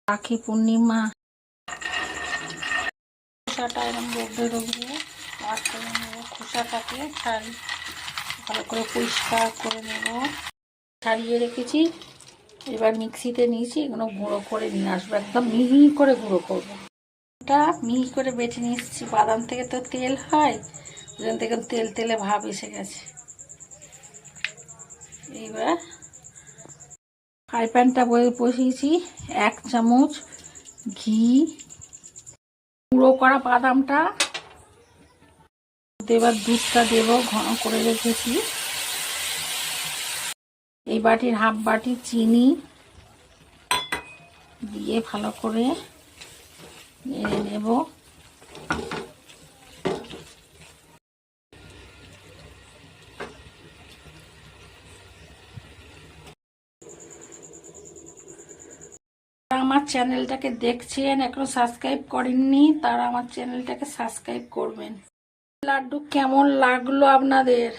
রাখি পূর্ণিমা খোসাটা এরকম রোদে রোগিয়ে বার করে নেব। খোসাটাকে ভালো করে পরিষ্কার করে নেব। ছাড়িয়ে রেখেছি, এবার মিক্সিতে নিয়েছি, এগুলো গুঁড়ো করে নিয়ে আসবো, একদম মিহি করে গুঁড়ো করবো। এটা মিহি করে বেটে নিয়ে এসেছি। বাদাম থেকে তো তেল হয়, ওখান থেকে তেল তেলে ভাব এসে গেছে। এইবার ফ্রাই প্যানটা বসিয়েছি, 1 চামচ ঘি, গুঁড়ো করা বাদামটা, এবার দুধটা দেব, ঘন করে রেখেছি। এই বাটির হাফ বাটি চিনি দিয়ে ভালো করে নেড়ে নেব। আমার চ্যানেলটাকে দেখছেন, এখনো সাবস্ক্রাইব করেননি, তারা আমার চ্যানেলটাকে সাবস্ক্রাইব করবেন। লাড্ডু কেমন লাগলো আপনাদের?